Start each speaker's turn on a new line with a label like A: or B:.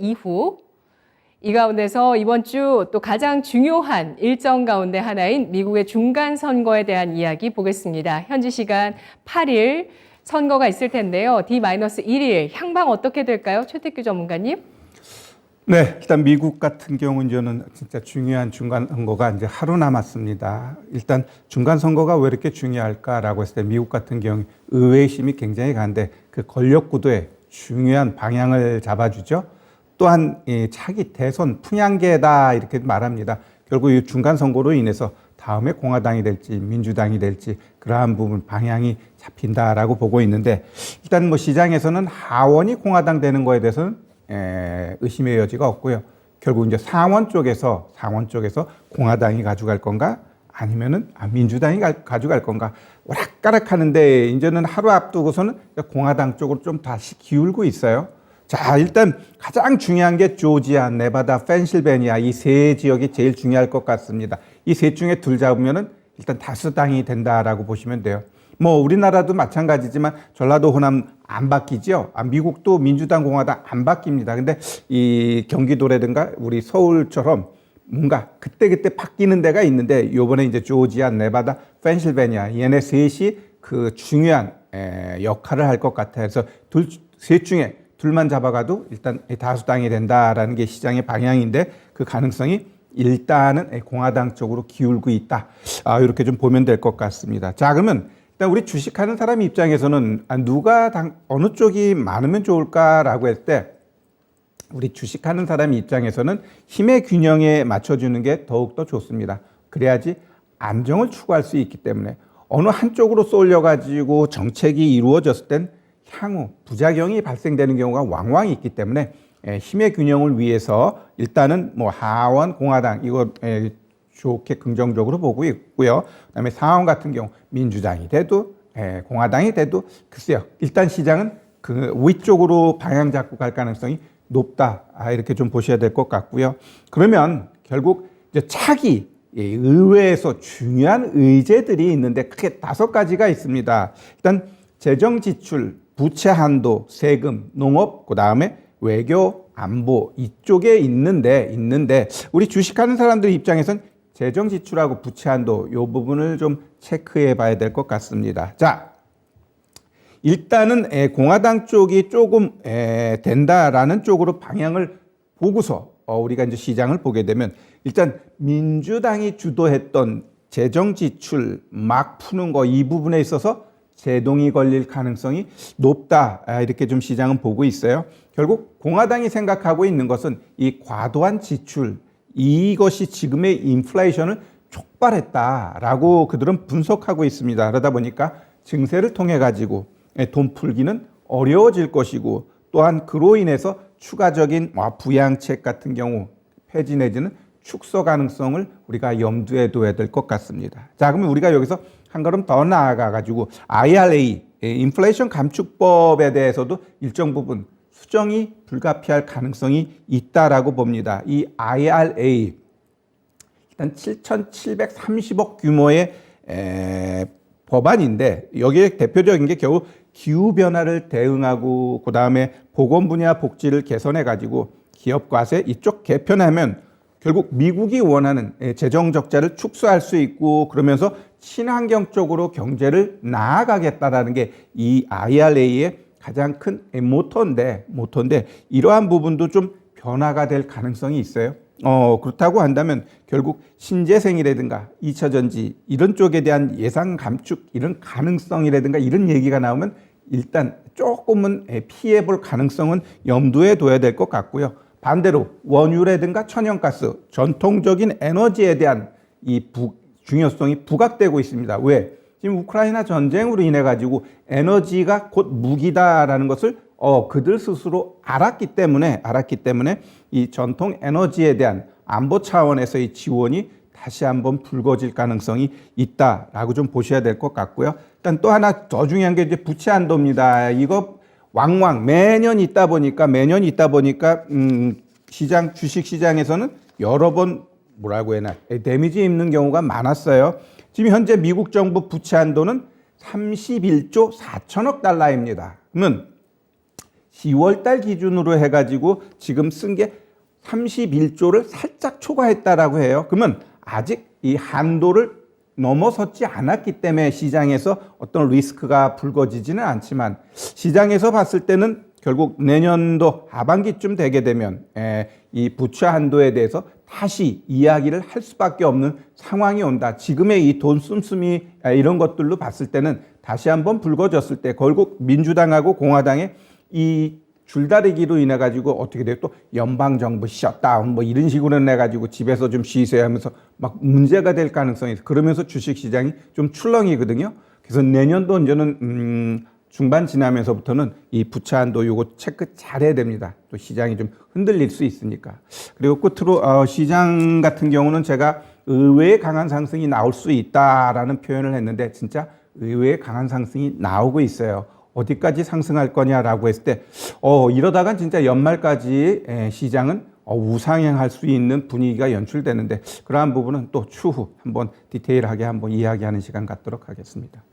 A: 이후 이 가운데서 이번 주 또 가장 중요한 일정 가운데 하나인 미국의 중간 선거에 대한 이야기 보겠습니다. 현지 시간 8일 선거가 있을 텐데요. D-1일 향방 어떻게 될까요? 최택규 전문가님.
B: 네, 일단 미국 같은 경우는 진짜 중요한 중간 선거가 이제 하루 남았습니다. 일단 중간 선거가 왜 이렇게 중요할까라고 했을 때 미국 같은 경우 의회의 힘이 굉장히 강한데 그 권력 구도에 중요한 방향을 잡아주죠. 또한 이 차기 대선 풍향계다 이렇게 말합니다. 결국 이 중간 선거로 인해서 다음에 공화당이 될지 민주당이 될지 그러한 부분 방향이 잡힌다라고 보고 있는데 일단 뭐 시장에서는 하원이 공화당 되는 거에 대해서는 의심의 여지가 없고요. 결국 이제 상원 쪽에서 공화당이 가져갈 건가 아니면은 민주당이 가져갈 건가 오락가락하는데 이제는 하루 앞두고서는 공화당 쪽으로 좀 다시 기울고 있어요. 자, 일단 가장 중요한 게 조지아, 네바다, 펜실베니아 이 세 지역이 제일 중요할 것 같습니다. 이 셋 중에 둘 잡으면은 일단 다수당이 된다라고 보시면 돼요. 뭐 우리나라도 마찬가지지만 전라도 호남 안 바뀌죠. 미국도 민주당 공화당 안 바뀝니다. 근데 이 경기도라든가 우리 서울처럼 뭔가 그때그때 바뀌는 데가 있는데 요번에 이제 조지아, 네바다, 펜실베니아 얘네 셋이 그 중요한 역할을 할 것 같아요. 그래서 셋 중에 둘만 잡아가도 일단 다수당이 된다라는 게 시장의 방향인데 그 가능성이 일단은 공화당 쪽으로 기울고 있다. 이렇게 좀 보면 될 것 같습니다. 자, 그러면 일단 우리 주식하는 사람 입장에서는 누가 어느 쪽이 많으면 좋을까라고 했을 때 우리 주식하는 사람 입장에서는 힘의 균형에 맞춰주는 게 더욱더 좋습니다. 그래야지 안정을 추구할 수 있기 때문에 어느 한쪽으로 쏠려가지고 정책이 이루어졌을 땐 향후 부작용이 발생되는 경우가 왕왕 있기 때문에 힘의 균형을 위해서 일단은 뭐 하원 공화당 이거 좋게 긍정적으로 보고 있고요. 그다음에 상원 같은 경우 민주당이 돼도 공화당이 돼도 글쎄요. 일단 시장은 그 위쪽으로 방향 잡고 갈 가능성이 높다. 이렇게 좀 보셔야 될 것 같고요. 그러면 결국 이제 차기 의회에서 중요한 의제들이 있는데 크게 5가지가 있습니다. 일단 재정 지출, 부채 한도, 세금, 농업, 그다음에 외교, 안보 이쪽에 있는데 우리 주식하는 사람들 입장에선 재정 지출하고 부채 한도 이 부분을 좀 체크해 봐야 될 것 같습니다. 자, 일단은 공화당 쪽이 조금 된다라는 쪽으로 방향을 보고서 우리가 이제 시장을 보게 되면 일단 민주당이 주도했던 재정 지출 막 푸는 거 이 부분에 있어서 제동이 걸릴 가능성이 높다. 이렇게 좀 시장은 보고 있어요. 결국 공화당이 생각하고 있는 것은 이 과도한 지출 이것이 지금의 인플레이션을 촉발했다라고 그들은 분석하고 있습니다. 그러다 보니까 증세를 통해 가지고 돈 풀기는 어려워질 것이고 또한 그로 인해서 추가적인 부양책 같은 경우 폐지 내지는 축소 가능성을 우리가 염두에 둬야 될 것 같습니다. 자, 그러면 우리가 여기서 한 걸음 더 나아가 가지고 IRA, 인플레이션 감축법에 대해서도 일정 부분 수정이 불가피할 가능성이 있다라고 봅니다. 이 IRA 일단 7,730억 규모의 법안인데 여기에 대표적인 게 겨우 기후변화를 대응하고 그다음에 보건 분야 복지를 개선해 가지고 기업 과세 이쪽 개편하면 결국 미국이 원하는 재정 적자를 축소할 수 있고 그러면서 친환경 쪽으로 경제를 나아가겠다라는 게 이 IRA의 가장 큰 모토인데 이러한 부분도 좀 변화가 될 가능성이 있어요. 그렇다고 한다면 결국 신재생이라든가 2차 전지 이런 쪽에 대한 예산 감축 이런 가능성이라든가 이런 얘기가 나오면 일단 조금은 피해 볼 가능성은 염두에 둬야 될 것 같고요. 반대로 원유라든가 천연가스 전통적인 에너지에 대한 이 중요성이 부각되고 있습니다. 왜? 지금 우크라이나 전쟁으로 인해 가지고 에너지가 곧 무기다라는 것을 그들 스스로 알았기 때문에 이 전통 에너지에 대한 안보 차원에서의 지원이 다시 한번 불거질 가능성이 있다라고 좀 보셔야 될 것 같고요. 일단 또 하나 더 중요한 게 이제 부채 한도입니다. 이거 왕왕 매년 있다 보니까 시장 주식 시장에서는 여러 번 뭐라고 해나 데미지 입는 경우가 많았어요. 지금 현재 미국 정부 부채 한도는 31조 4천억 달러입니다. 그러면 10월 달 기준으로 해가지고 지금 쓴 게 31조를 살짝 초과했다라고 해요. 그러면 아직 이 한도를 넘어섰지 않았기 때문에 시장에서 어떤 리스크가 불거지지는 않지만 시장에서 봤을 때는 결국 내년도 하반기쯤 되게 되면 이 부채 한도에 대해서 다시 이야기를 할 수밖에 없는 상황이 온다. 지금의 이 돈 씀씀이 이런 것들로 봤을 때는 다시 한번 불거졌을 때 결국 민주당하고 공화당의 이 줄다리기로 인해 가지고 어떻게 돼요? 또 연방 정부 셧다운 뭐 이런 식으로 내 가지고 집에서 좀 쉬세요 하면서 막 문제가 될 가능성이 있어. 그러면서 주식 시장이 좀 출렁이거든요. 그래서 내년도 이제는 중반 지나면서부터는 이 부채 한도 요거 체크 잘해야 됩니다. 또 시장이 좀 흔들릴 수 있으니까. 그리고 끝으로 시장 같은 경우는 제가 의외의 강한 상승이 나올 수 있다라는 표현을 했는데 진짜 의외의 강한 상승이 나오고 있어요. 어디까지 상승할 거냐라고 했을 때 이러다가 진짜 연말까지 시장은 우상향할 수 있는 분위기가 연출되는데 그러한 부분은 또 추후 한번 디테일하게 한번 이야기하는 시간 갖도록 하겠습니다.